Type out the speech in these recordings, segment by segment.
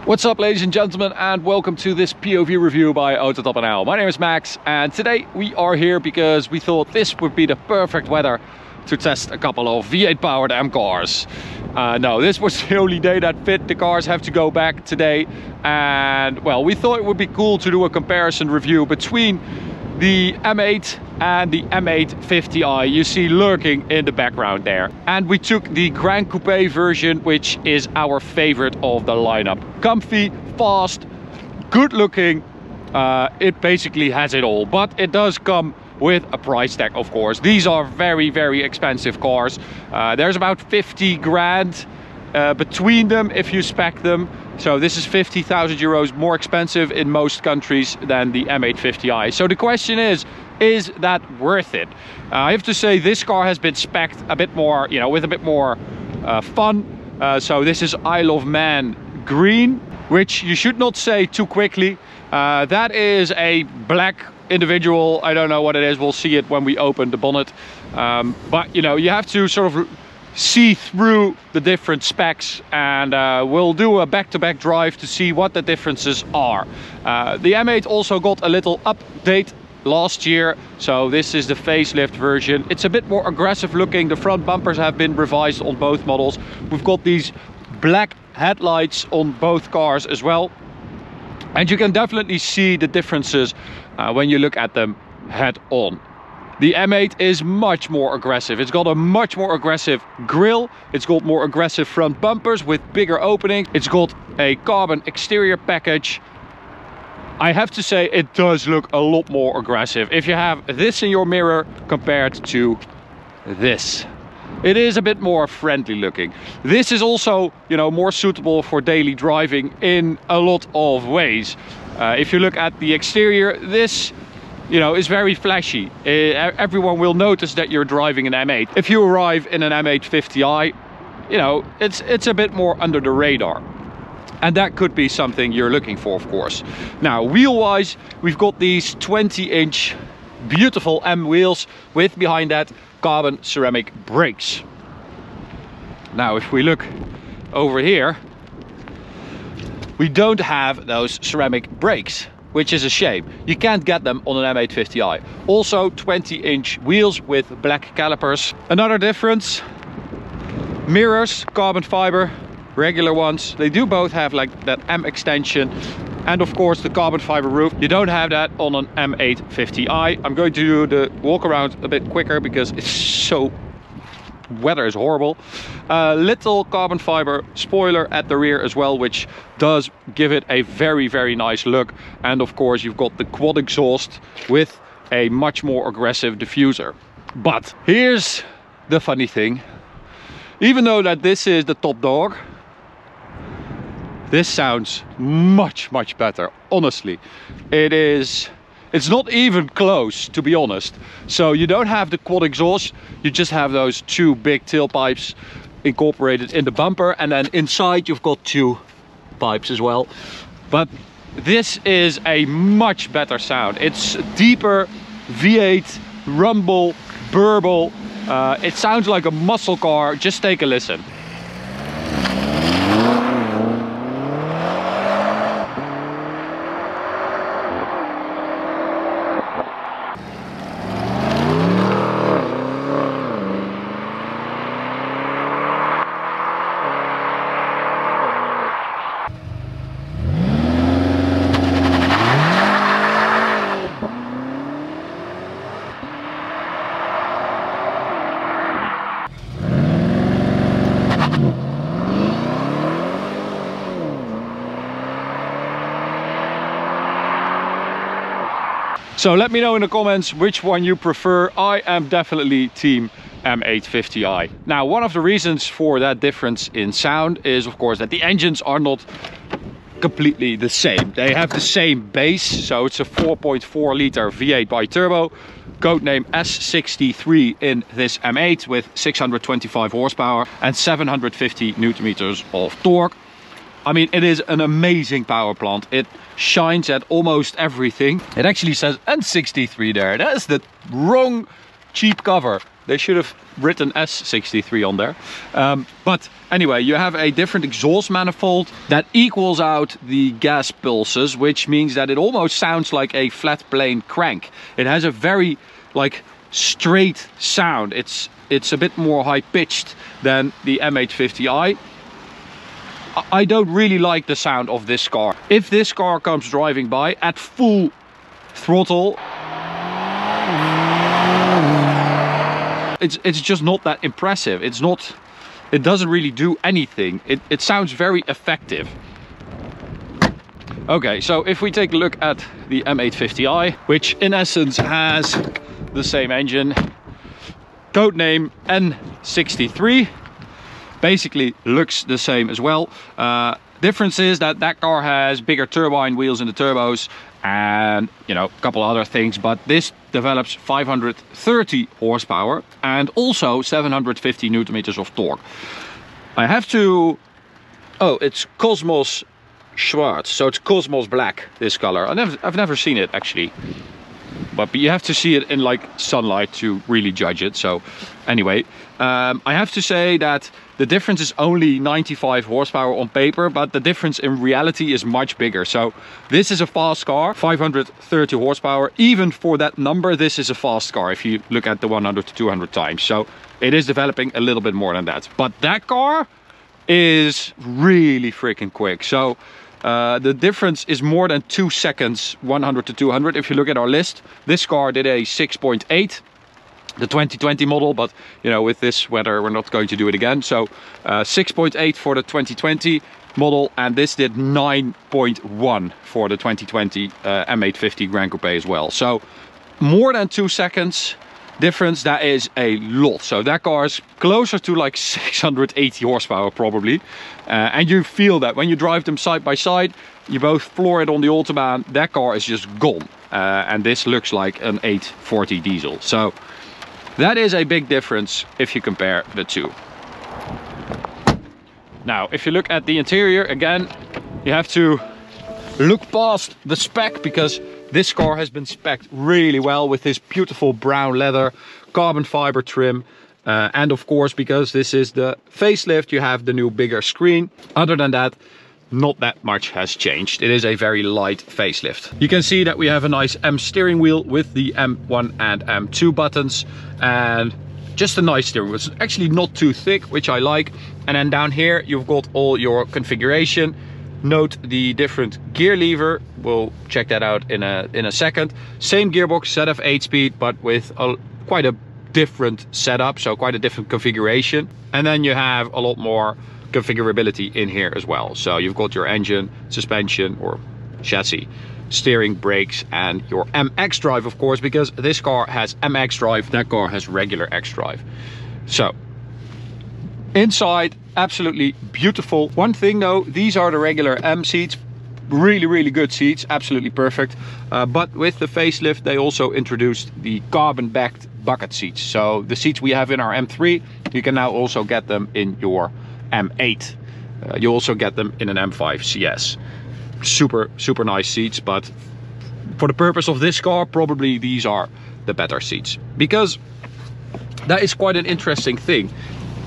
What's up, ladies and gentlemen, and welcome to this POV review by Autobahn. My name is Max, and today we are here because we thought this would be the perfect weather to test a couple of V8 powered M cars. No, this was the only day that fit. The cars have to go back today, and well, we thought it would be cool to do a comparison review between the M8 and the M850i you see lurking in the background there. And we took the Gran Coupe version, which is our favorite of the lineup. Comfy, fast, good looking. It basically has it all, but it does come with a price tag, of course. These are very expensive cars. There's about 50 grand between them if you spec them. So this is 50,000 euros more expensive in most countries than the M850i. So the question is that worth it? I have to say this car has been spec'd a bit more, you know, with a bit more fun. So this is Isle of Man green, which you should not say too quickly. That is a black individual. I don't know what it is. We'll see it when we open the bonnet. But you know, you have to sort of see through the different specs, and we'll do a back-to-back drive to see what the differences are. The M8 also got a little update last year, so this is the facelift version. It's a bit more aggressive looking. The front bumpers have been revised on both models. We've got these black headlights on both cars as well, and you can definitely see the differences when you look at them head on. The M8 is much more aggressive. It's got a much more aggressive grille. It's got more aggressive front bumpers with bigger openings. It's got a carbon exterior package. I have to say it does look a lot more aggressive if you have this in your mirror compared to this. It is a bit more friendly looking. This is also, you know, more suitable for daily driving in a lot of ways. If you look at the exterior, this, you know, is very flashy. Everyone will notice that you're driving an M8. If you arrive in an M850i, you know, it's a bit more under the radar. And that could be something you're looking for, of course. Now, wheel-wise, we've got these 20-inch beautiful M wheels with, behind that, carbon ceramic brakes. Now, if we look over here, we don't have those ceramic brakes, which is a shame. You can't get them on an M850i. Also 20-inch wheels with black calipers. Another difference, mirrors, carbon fiber, regular ones. They do both have like that M extension, and of course the carbon fiber roof. You don't have that on an M850i. I'm going to do the walk around a bit quicker because it's so, weather is horrible. Little carbon fiber spoiler at the rear as well, which does give it a very nice look. And of course you've got the quad exhaust with a much more aggressive diffuser. But here's the funny thing. Even though that this is the top dog, this sounds much better, honestly. It's not even close, to be honest. So you don't have the quad exhaust, you just have those two big tailpipes incorporated in the bumper, and then inside you've got two pipes as well. But this is a much better sound. It's deeper, V8, rumble, burble. It sounds like a muscle car. Just take a listen. So let me know in the comments which one you prefer. I am definitely team M850i. Now, one of the reasons for that difference in sound is, of course, that the engines are not completely the same. They have the same base, so it's a 4.4 liter V8 bi-turbo, codename S63 in this M8 with 625 horsepower and 750 newton meters of torque. I mean, it is an amazing power plant. It shines at almost everything. It actually says N63 there. That is the wrong cheap cover They should have written S63 on there. But anyway, you have a different exhaust manifold that equals out the gas pulses, which means that it almost sounds like a flat plane crank. It has a very like straight sound. It's a bit more high pitched than the M850i. I don't really like the sound of this car. If this car comes driving by at full throttle, it's just not that impressive. It doesn't really do anything. It sounds very effective. Okay, so if we take a look at the M850i, which in essence has the same engine, codename N63, basically looks the same as well. Difference is that that car has bigger turbine wheels in the turbos and, you know, a couple other things, but this develops 530 horsepower and also 750 newton meters of torque. I have to... Oh, it's Cosmos Schwarz, so it's Cosmos Black, this color. I've never seen it actually, but you have to see it in like sunlight to really judge it. So anyway, I have to say that the difference is only 95 horsepower on paper, but the difference in reality is much bigger. So this is a fast car, 530 horsepower. Even for that number, this is a fast car if you look at the 100 to 200 times. So it is developing a little bit more than that. But that car is really freaking quick. So the difference is more than 2 seconds, 100 to 200. If you look at our list, this car did a 6.8. The 2020 model, but you know, with this weather we're not going to do it again. So 6.8 for the 2020 model, and this did 9.1 for the 2020 M850 Gran Coupe as well. So more than 2 seconds difference. That is a lot. So that car is closer to like 680 horsepower probably, and you feel that when you drive them side by side. You both floor it on the Autobahn. That car is just gone, and this looks like an 840 diesel. So that is a big difference if you compare the two. Now, if you look at the interior, again, you have to look past the spec, because this car has been spec'd really well with this beautiful brown leather, carbon fiber trim. And of course, because this is the facelift, you have the new bigger screen. Other than that, not that much has changed. It is a very light facelift. You can see that we have a nice M steering wheel with the M1 and M2 buttons, and just a nice steering wheel. It's actually not too thick, which I like. And then down here you've got all your configuration. Note the different gear lever. We'll check that out in a second. Same gearbox, set of 8-speed, but with quite a different setup, so quite a different configuration. And then you have a lot more configurability in here as well. So you've got your engine, suspension or chassis, steering, brakes, and your MX drive, of course, because this car has MX drive, that car has regular X drive. So inside, absolutely beautiful. One thing though, these are the regular M seats, really good seats, absolutely perfect. But with the facelift, they also introduced the carbon backed bucket seats. So the seats we have in our M3, you can now also get them in your M8. You also get them in an M5 CS. Super nice seats, but for the purpose of this car, probably these are the better seats, because that is quite an interesting thing.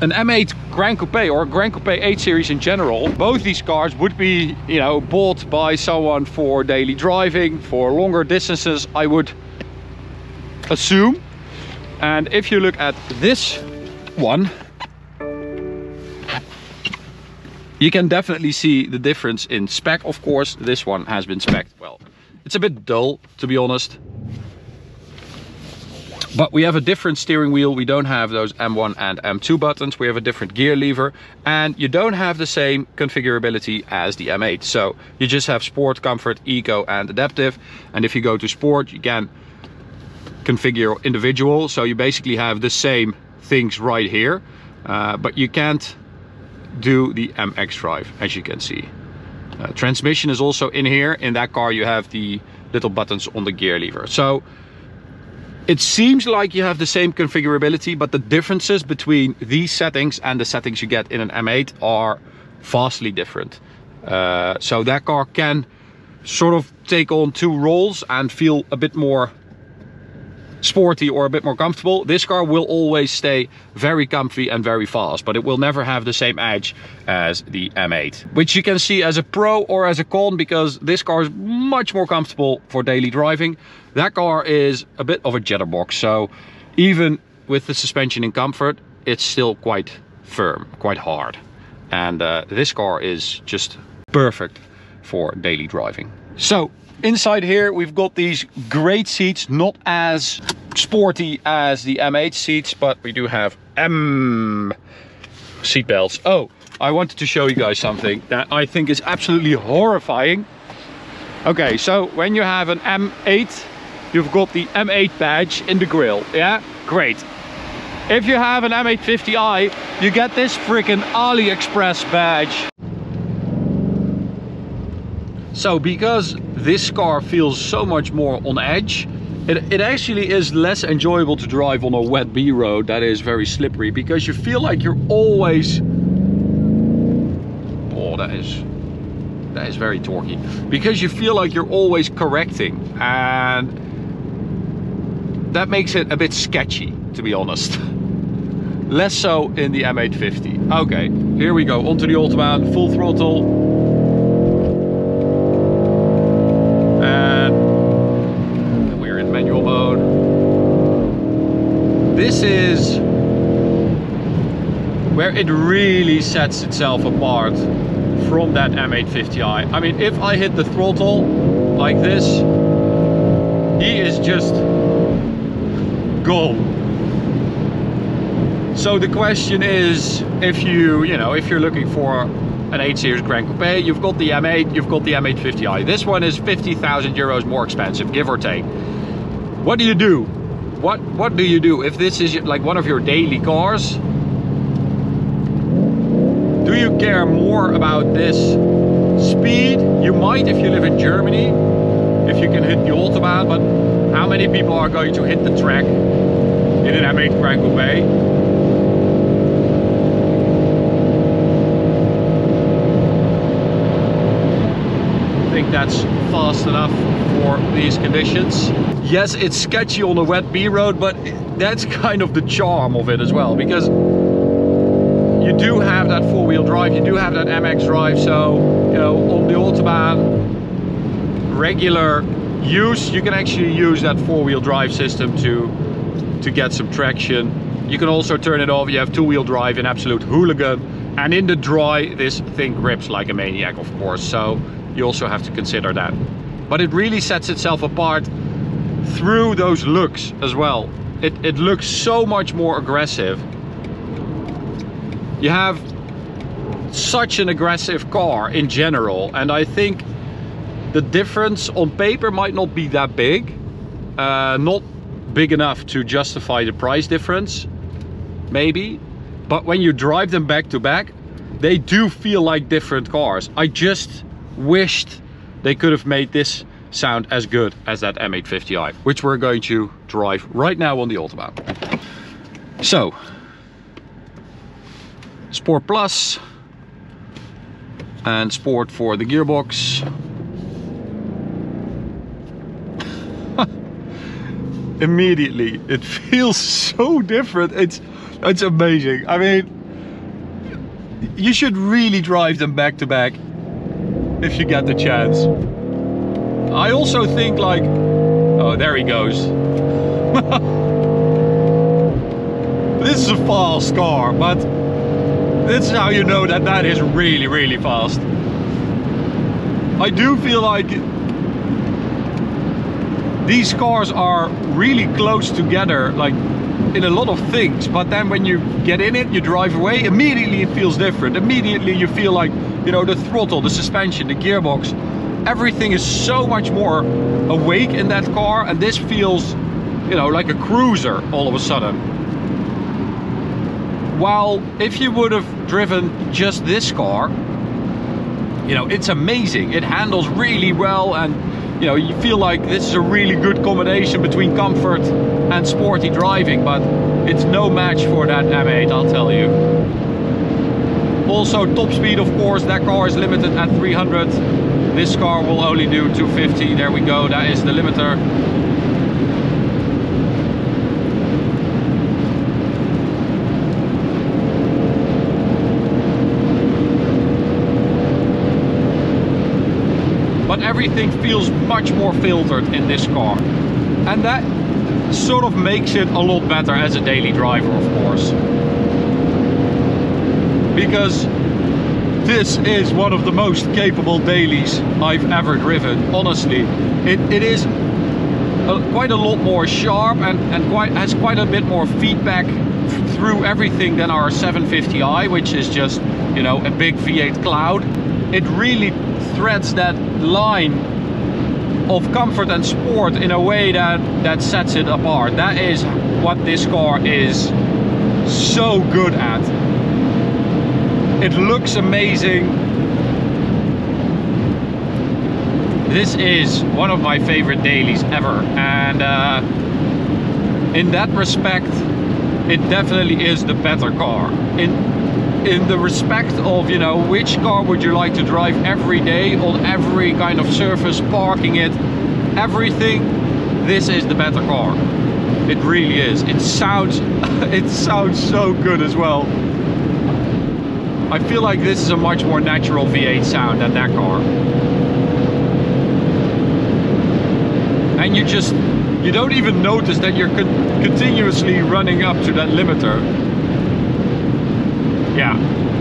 An M8 Gran Coupe or Gran Coupe 8 series in general, both these cars would be, you know, bought by someone for daily driving, for longer distances, I would assume. And if you look at this one, you can definitely see the difference in spec. Of course, this one has been spec'd well. It's a bit dull, to be honest. But we have a different steering wheel. We don't have those M1 and M2 buttons. We have a different gear lever. And you don't have the same configurability as the M8. So you just have sport, comfort, eco, and adaptive. And if you go to sport, you can configure individual. So you basically have the same things right here. But you can't do the MX drive, as you can see. Transmission is also in here. In that car you have the little buttons on the gear lever. So it seems like you have the same configurability, but the differences between these settings and the settings you get in an M8 are vastly different. So that car can sort of take on two roles and feel a bit more sporty or a bit more comfortable, this car will always stay very comfy and very fast, but it will never have the same edge as the M8, which you can see as a pro or as a con, because this car is much more comfortable for daily driving. That car is a bit of a jitterbox, so even with the suspension in comfort, it's still quite firm, quite hard. And this car is just perfect for daily driving. So inside here we've got these great seats, not as sporty as the M8 seats, but we do have seat belts. Oh, I wanted to show you guys something that I think is absolutely horrifying. Okay, so when you have an M8, you've got the M8 badge in the grille. Yeah, great. If you have an M850i, you get this freaking AliExpress badge. So because this car feels so much more on edge, it actually is less enjoyable to drive on a wet B road that is very slippery, because you feel like you're always... Oh, that is very torquey. Because you feel like you're always correcting, and that makes it a bit sketchy, to be honest. Less so in the M850. Okay, here we go, onto the Autobahn, full throttle. And we're in manual mode. This is where it really sets itself apart from that M850i. I mean, if I hit the throttle like this, he is just gone. So the question is, if you're looking for an 8 Series Gran Coupe, you've got the M8, you've got the M850i. This one is 50,000 euros more expensive, give or take. What do you do? What do you do if this is like one of your daily cars? Do you care more about this speed? You might if you live in Germany, if you can hit the Autobahn, but how many people are going to hit the track in an M8 Gran Coupe? I think that's fast enough for these conditions. Yes, it's sketchy on a wet B road, but that's kind of the charm of it as well, because you do have that four-wheel drive, you do have that MX drive, so on the Autobahn, regular use, you can actually use that four-wheel drive system to get some traction. You can also turn it off. You have two-wheel drive in absolute hooligan, and in the dry this thing grips like a maniac, of course, so you also have to consider that. But it really sets itself apart through those looks as well. It looks so much more aggressive. You have such an aggressive car in general, and I think the difference on paper might not be that big, not big enough to justify the price difference, maybe, but when you drive them back to back, they do feel like different cars. I just wished they could have made this sound as good as that M850i, which we're going to drive right now on the Autobahn. So, Sport Plus and Sport for the gearbox. Immediately it feels so different. It's amazing. I mean, you should really drive them back to back if you get the chance. I also think, like, oh, there he goes. This is a fast car, but this is how you know that that is really, really fast. I do feel like these cars are really close together, like in a lot of things, but then when you get in it, you drive away, immediately it feels different. Immediately you feel like, the throttle, the suspension, the gearbox, everything is so much more awake in that car, and this feels, like a cruiser all of a sudden. While if you would have driven just this car, it's amazing. It handles really well, and you feel like this is a really good combination between comfort and sporty driving, but it's no match for that M8, I'll tell you. Also, top speed, of course, that car is limited at 300. This car will only do 250. There we go, that is the limiter. but everything feels much more filtered in this car. And that sort of makes it a lot better as a daily driver, of course. Because this is one of the most capable dailies I've ever driven, honestly. It is quite a lot more sharp and has quite a bit more feedback through everything than our 750i, which is just, you know, a big V8 cloud. It really threads that line of comfort and sport in a way that sets it apart. That is what this car is so good at. It looks amazing. This is one of my favorite dailies ever, and in that respect it definitely is the better car. In the respect of, you know, which car would you like to drive every day on every kind of surface, parking it, everything, this is the better car. It really is. It sounds so good as well. I feel like this is a much more natural V8 sound than that car. And you don't even notice that you're continuously running up to that limiter. Yeah,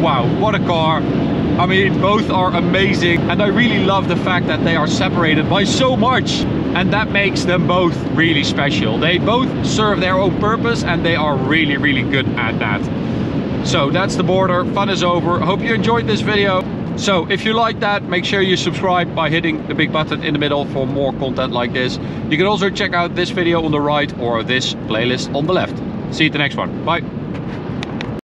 wow, what a car. I mean, both are amazing, and I really love the fact that they are separated by so much, and that makes them both really special. They both serve their own purpose, and they are really, really good at that. So that's the border. Fun is over. Hope you enjoyed this video. So if you like that, make sure you subscribe by hitting the big button in the middle for more content like this. You can also check out this video on the right or this playlist on the left. See you at the next one. Bye.